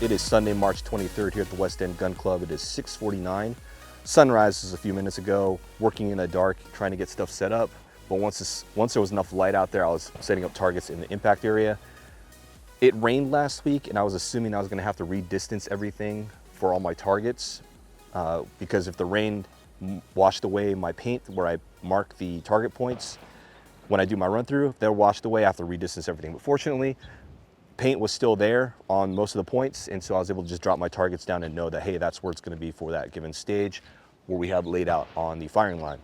It is Sunday, March 23rd here at the West End Gun Club. It is 6:49. Sunrise is a few minutes ago, working in the dark, trying to get stuff set up. But once there was enough light out there, I was setting up targets in the impact area. It rained last week, and I was assuming I was gonna have to re-distance everything for all my targets because if the rain washed away my paint where I mark the target points, when I do my run through, they're washed away. I have to re-distance everything. But fortunately, paint was still there on most of the points, and so I was able to just drop my targets down and know that, hey, that's where it's going to be for that given stage where we have laid out on the firing line.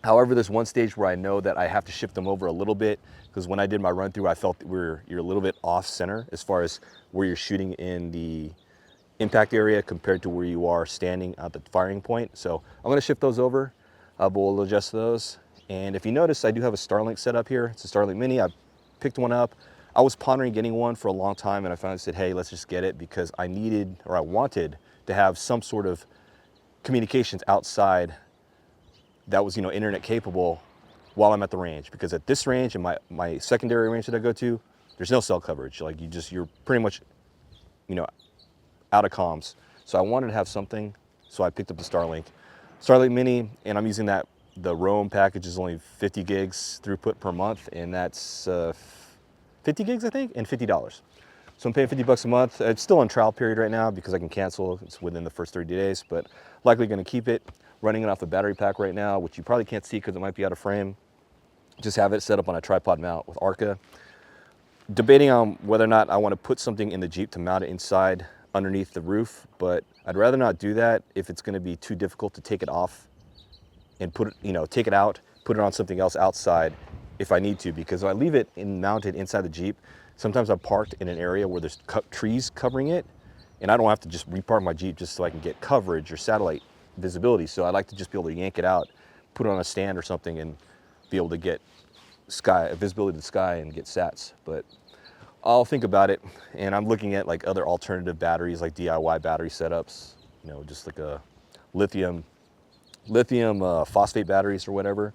However, there's one stage where I know that I have to shift them over a little bit because when I did my run through, I felt that you're a little bit off center as far as where you're shooting in the impact area compared to where you are standing at the firing point. So I'm going to shift those over, but we'll adjust those. And if you notice, I do have a Starlink set up here. It's a Starlink Mini. I picked one up. I was pondering getting one for a long time, and I finally said, hey, let's just get it because I needed, or I wanted to have some sort of communications outside that was, internet capable while I'm at the range. Because at this range and my secondary range that I go to, there's no cell coverage. Like you're pretty much, out of comms. So I wanted to have something, so I picked up the Starlink Mini, and I'm using that. The Roam package is only 50 gigs throughput per month, and that's 50 gigs, I think, and $50. So I'm paying 50 bucks a month. It's still in trial period right now because I can cancel. It's within the first 30 days, but likely going to keep it. Running it off the battery pack right now, which you probably can't see because it might be out of frame. Just have it set up on a tripod mount with Arca. Debating on whether or not I want to put something in the Jeep to mount it inside underneath the roof, but I'd rather not do that if it's going to be too difficult to take it off and take it out, put it on something else outside if I need to, because if I leave it mounted inside the Jeep, sometimes I'm parked in an area where there's trees covering it, and I don't have to just repark my Jeep just so I can get coverage or satellite visibility. So I like to just be able to yank it out, put it on a stand or something, and be able to get visibility to the sky and get sats. But I'll think about it, and I'm looking at like other alternative batteries, like DIY battery setups, just like a lithium phosphate batteries or whatever,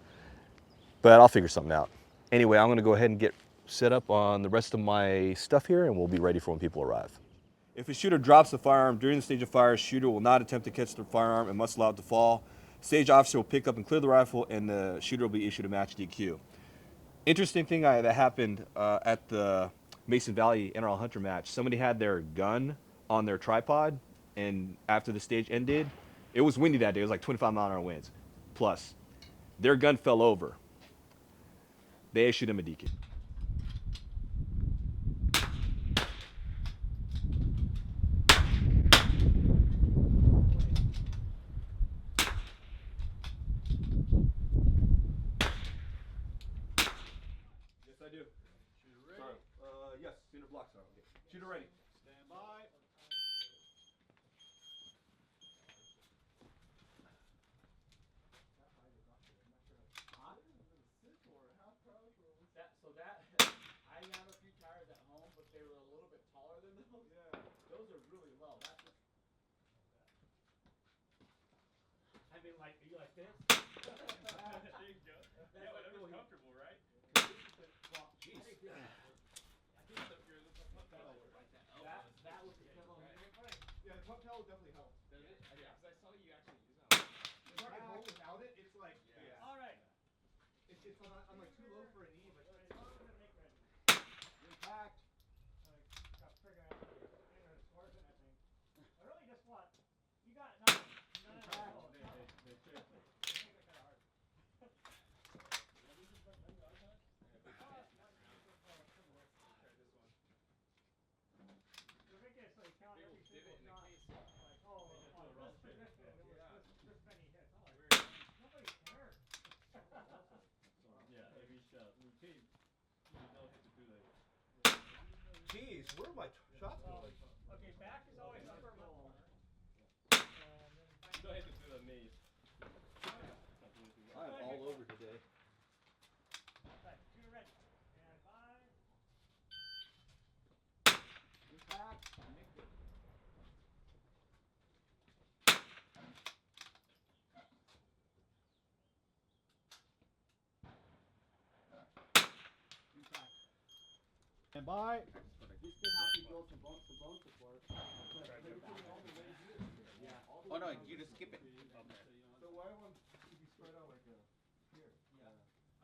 but I'll figure something out. Anyway, I'm gonna go ahead and get set up on the rest of my stuff here, and we'll be ready for when people arrive. If a shooter drops the firearm during the stage of fire, shooter will not attempt to catch the firearm and must allow it to fall. Stage officer will pick up and clear the rifle, and the shooter will be issued a match DQ. Interesting thing that happened at the Mason Valley NRL Hunter match. Somebody had their gun on their tripod, and after the stage ended, it was windy that day. It was like 25-mile-an-hour winds. Plus, their gun fell over. They issued him a DQ. Yes, I do. Shooter ready? Sorry. Yes, unit blocks are. Okay. Shooter ready. Stand by. I have a few tires at home, but they were a little bit taller than those. Yeah. Those are really low. That's just. I mean, like, are you like this? There you go. Yeah, whatever's comfortable, right? Well, geez. I think that was the pillow here. Yeah, the pump tail will definitely help. Does it? Yeah, because I saw you actually use that. It's hard to hold without it. It's like, yeah. All right. I'm like too low for a knee, but it's impact. Got figured out the scores and everything. I really just want. You got none of they should. Make it kind of hard. We're making it so you count every single shot. Like, this position, it was this many hits. I'm like, nobody cares. Yeah, every shot. Routine. You don't hit the 2 later. Jeez, where are my shots going? Okay, back is always upper left corner. You don't hit the 2 on me. I'm all over today. Right, shooter ready. Stand by. Impact. Stand by. This could help you build some bone support. Yeah. Oh no, you just skip it. So why won't it be spread out like here? Yeah.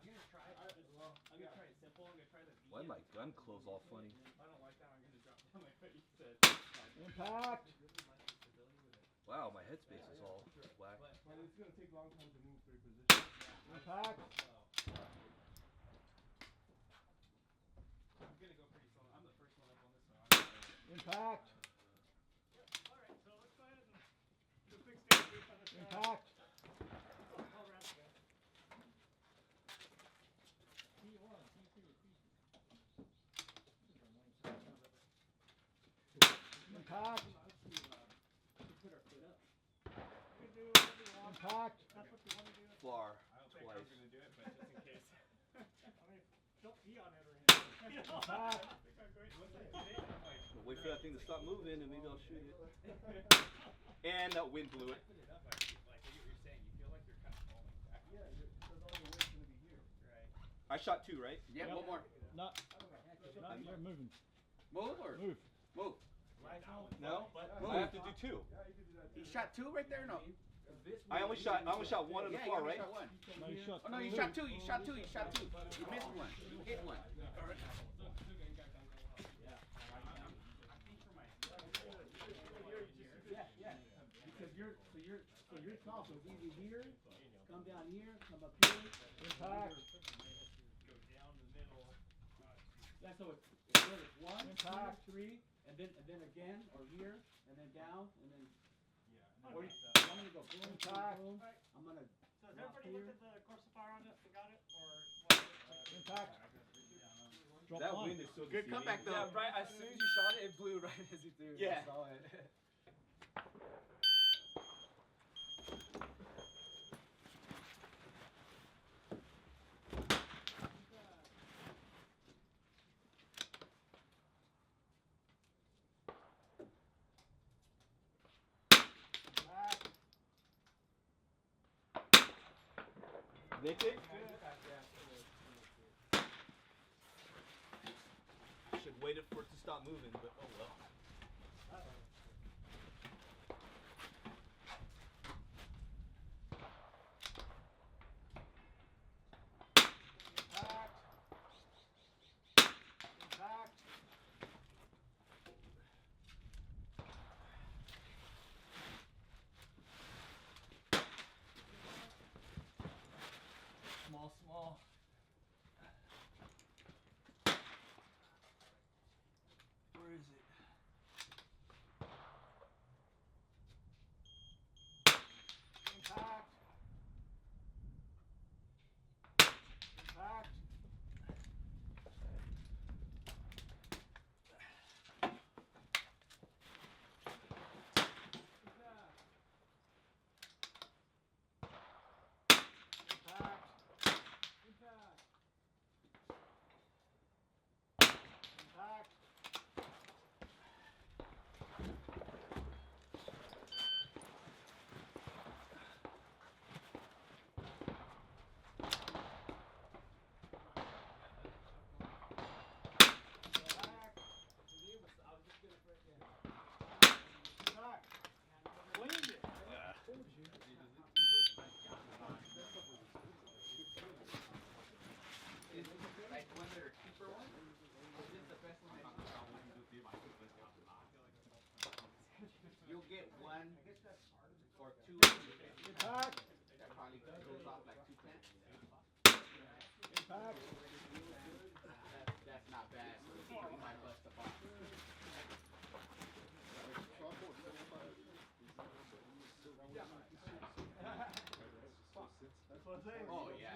I'm gonna try it. I'm gonna try it simple. I'm gonna try the medium. Why my gun close all funny? If I don't like that, I'm gonna drop down my face. Impact. Wow, my headspace is all whack. But it's gonna take a long time to move to your position. Impact. I'm gonna go pretty slow. I'm the first one up on this one. Impact. Alright, so let's go ahead and do a quick stage sweep on this guy. Impact. All around the guy. T1, T2, T2. Impact. Put our foot up. You can do whatever you want. Impact. That's what you want to do. Flar. I don't think I'm gonna do it, but just in case. I mean, don't pee on it or anything. You know? Impact. I think I'm great. Once I did it, I'm like, We'll wait for that thing to stop moving and maybe I'll shoot it. And that wind blew it. put it up. Like what you're saying, you feel like you're kind of falling back. Yeah, because all the weight's gonna be here. Right. I shot 2, right? Yeah, one more. Not. Not you're moving. Move or Move. move. No? Move. I have to do 2. Yeah, you can do that too. You shot 2 right there, or no? I only shot 1 on the Yeah, far, you only right? shot 1. No, you shot. Oh no, you shot 2. You shot 2. You shot 2. You missed 1. You hit 1. So you're tall, so it's either here, come down here, come up here. Impact. Go down the middle. Yeah, so it's 1, 2, 3, and then again, or here, and then down, and then. Yeah. Or you, I'm gonna go boom, boom, boom. I'm gonna. So has drop everybody here. looked at the course of fire on it? They got it? Or what? Impact. Drop That one. wind is so Good comeback though. Yeah, right. As soon as you shot it, it blew right as you threw it. Yeah. I saw it. Nick it? Should wait for it to stop moving, but oh well. Small. Where is it? Impact. Impact. Like one that are cheaper ones. Is this the best one? You'll get 1 or 2. Impact. That probably goes off like 2 cents. Impact. That's not bad. We might bust the box. That's what I'm saying. Oh yeah.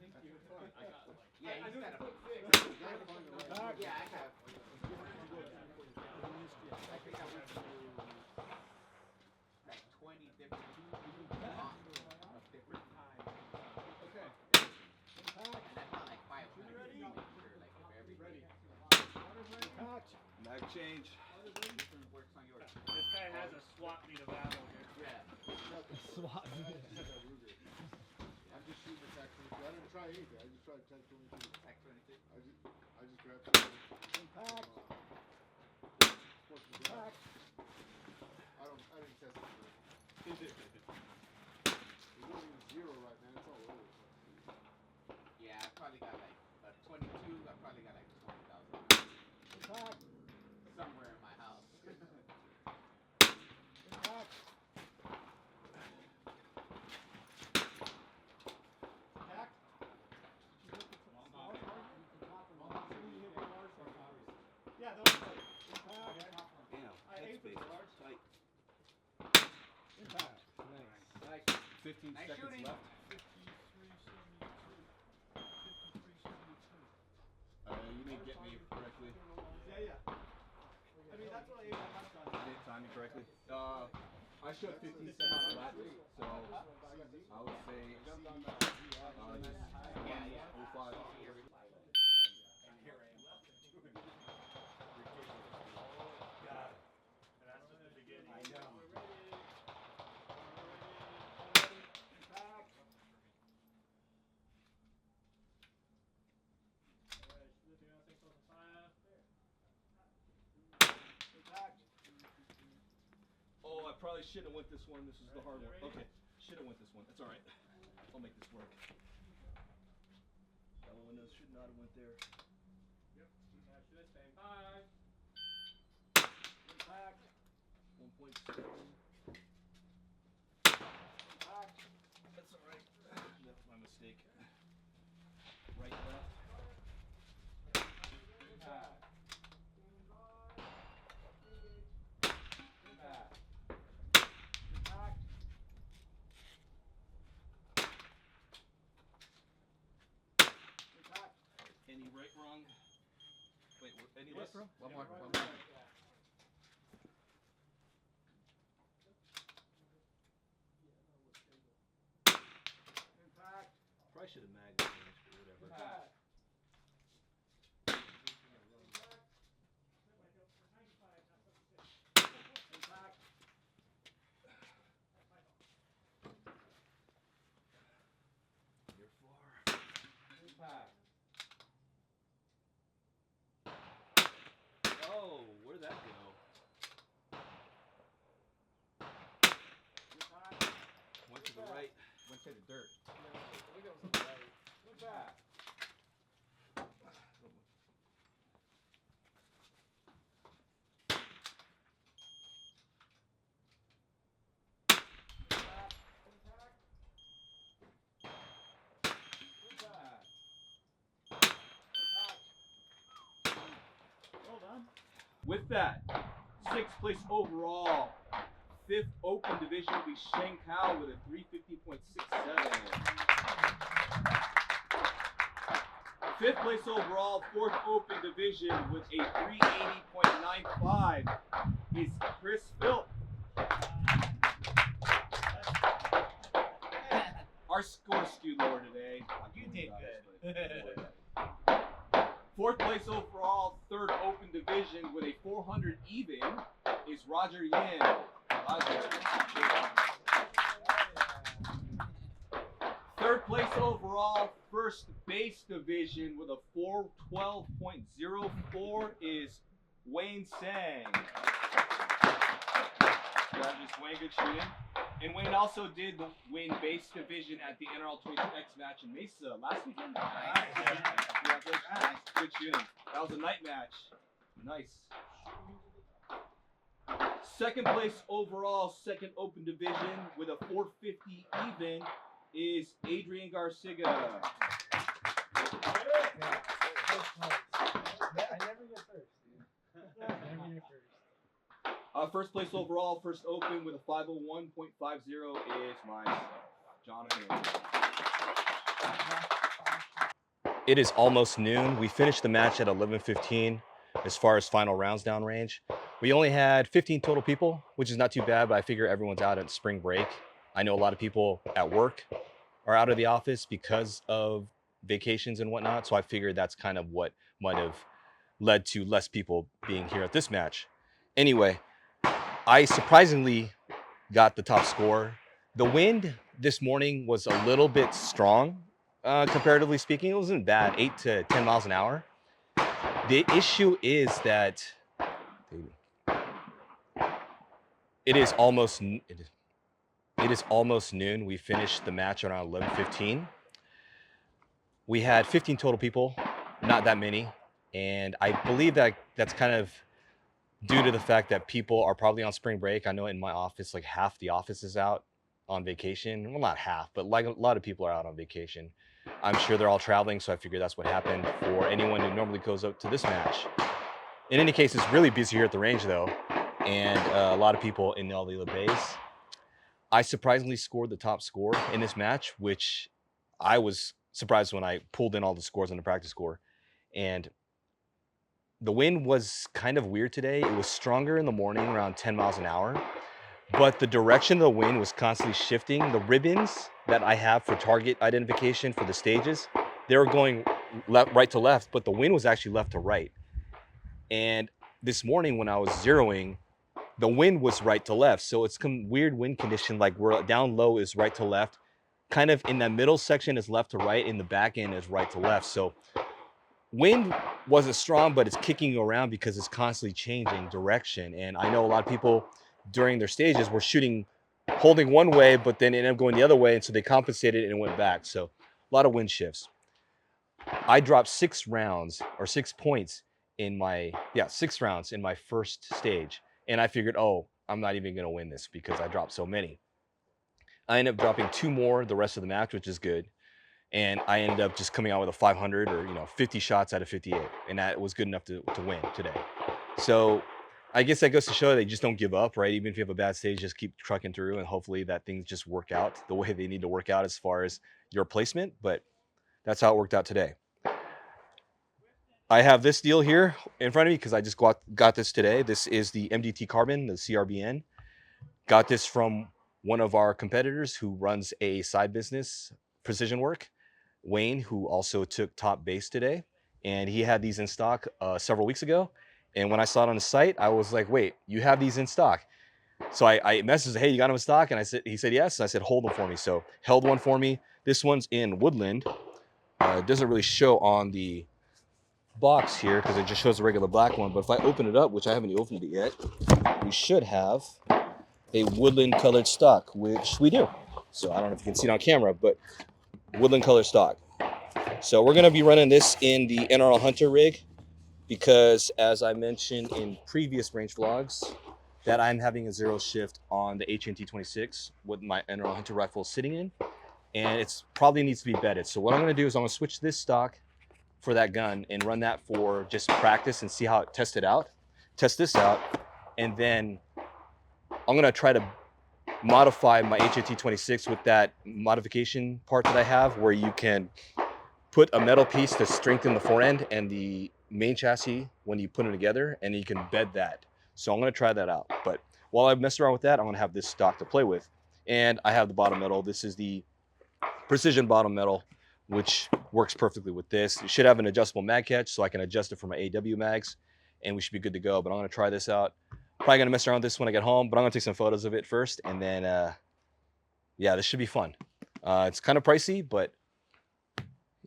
Thank you. I got like. Yeah, he's got a. Impact. Yeah, I have. I think I went through like 20 different of different times. Okay. Impact. And that's not like 500. Ready? Like if everything Impact. Mag change. works on yours. This guy has a SWAT meet of ammo here. Yeah. SWAT. I'm just shooting the Tac 22. I didn't try anything. I just tried Tac 22. Tac 22. I just grabbed something. I didn't test it for it. We're going zero right now. It's all over the place. Yeah, I probably got like a 22. I probably got like 20,000 somewhere in my house. Yeah, those are Damn, headspace is tight. impact. Nice. 15 Nice seconds shooting. left. 53.72. You didn't get me correctly. Yeah. I mean, that's what Abraham has done. I didn't time you correctly. I showed 15 seconds left, so I would say just Yeah. 05. And that's just the beginning. I know. We're ready. Impact. Alright, flipping on 6,500. Impact. Oh, I probably should have went this one. This is the hard one. Okay, should have went this one. That's all right. I'll make this work. That one should not have went there. Yep. Should have bang 5. Impact. 1.7. Impact. That's all right. That's my mistake. Right, left. Impact. Impact. Impact. Impact. Any right, wrong? Wait, any left, wrong? One more. Impact. Probably should have magged this one, but whatever. Impact. Impact. You're far. Impact. Oh, where'd that go? Impact. Went to the right. Went to the dirt. Impact. With that, 6th place overall, 5th Open Division will be Sheng Kao with a 350.67. 5th place overall, 4th Open Division with a 380.95 is Chris Philp. Our score skewed lower today. You did good. 4th place overall, 3rd Open Division with a 400 even is Roger Yin. Roger. 3rd place overall, 1st Base Division with a 412.04 is Wayne Sang. Congratulations, Wayne, good shooting. And Wayne also did win Base Division at the NRL22 X match in Mesa last weekend. Congratulations. Good shooting. That was a night match. Nice. 2nd place overall, 2nd Open Division with a 450 even is Adrian Garciga. I never get first, dude. Never get first. 1st place overall, 1st Open with a 501.50 is myself, Jonathan. It is almost noon. We finished the match at 11:15 as far as final rounds downrange. We only had 15 total people, which is not too bad, but I figure everyone's out at spring break. I know a lot of people at work are out of the office because of vacations and whatnot, so I figured that's kind of what might have led to less people being here at this match. Anyway, I surprisingly got the top score. The wind this morning was a little bit strong, comparatively speaking. It wasn't bad, 8 to 10 miles an hour. The issue is that it is almost noon. We finished the match around 11:15. We had 15 total people, not that many, and I believe that that's kind of due to the fact that people are probably on spring break. I know in my office, like half the office is out on vacation. Well, not half, but like a lot of people are out on vacation. I'm sure they're all traveling, so I figured that's what happened for anyone who normally goes out to this match. In any case, it's really busy here at the range, though, and a lot of people in all the other bays. I surprisingly scored the top score in this match, which I was surprised when I pulled in all the scores on the practice score. And the wind was kind of weird today. It was stronger in the morning, around 10 miles an hour, but the direction of the wind was constantly shifting. The ribbons that I have for target identification for the stages, they were going right to left, but the wind was actually left to right. And this morning when I was zeroing, the wind was right to left. So it's some weird wind condition, like where down low is right to left, kind of in that middle section is left to right, in the back end is right to left. So wind wasn't strong, but it's kicking around because it's constantly changing direction. And I know a lot of people during their stages were shooting, holding one way, but then ended up going the other way. And so they compensated and it went back. So a lot of wind shifts. I dropped 6 rounds or 6 points in my, 6 rounds in my first stage. And I figured, oh, I'm not even going to win this because I dropped so many. I ended up dropping 2 more the rest of the match, which is good. And I ended up just coming out with a 500 or 50 shots out of 58. And that was good enough to win today. So I guess that goes to show that you just don't give up, right? Even if you have a bad stage, just keep trucking through and hopefully that things just work out the way they need to work out as far as your placement. But that's how it worked out today. I have this deal here in front of me because I just got this today. This is the MDT Carbon, the CRBN. Got this from one of our competitors who runs a side business, Precision Work, Wayne, who also took top base today. And he had these in stock several weeks ago. And when I saw it on the site, I was like, wait, you have these in stock? So I messaged, hey, you got them in stock? And he said, yes. And I said, hold them for me. So held one for me. This one's in Woodland. It doesn't really show on the box here because it just shows a regular black one, but if I open it up, which I haven't opened it yet, we should have a woodland colored stock, which we do. So I don't know if you can see it on camera, but woodland colored stock. So we're going to be running this in the NRL Hunter rig because, as I mentioned in previous range vlogs, that I'm having a zero shift on the HNT26 with my NRL Hunter rifle sitting in, and it's probably needs to be bedded. So what I'm going to do is I'm going to switch this stock for that gun and run that for just practice and see how it test this out, and then I'm gonna try to modify my HNT26 with that modification part that I have where you can put a metal piece to strengthen the fore end and the main chassis when you put it together, and you can bed that. So I'm gonna try that out, but while I mess around with that, I'm gonna have this stock to play with. And I have the bottom metal. This is the Precision bottom metal, which works perfectly with this. It should have an adjustable mag catch so I can adjust it for my AW mags, and we should be good to go. But I'm gonna try this out. Probably gonna mess around with this when I get home, but I'm gonna take some photos of it first, and then this should be fun. It's kind of pricey, but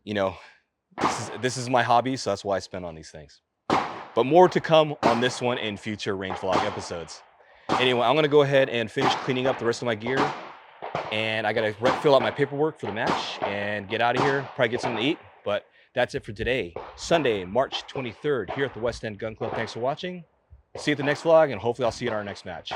this is my hobby, so that's why I spend on these things. But more to come on this one in future range vlog episodes. Anyway, I'm gonna go ahead and finish cleaning up the rest of my gear. And I got to fill out my paperwork for the match and get out of here, probably get something to eat. But that's it for today, Sunday, March 23rd, here at the West End Gun Club. Thanks for watching. See you at the next vlog, and hopefully I'll see you in our next match.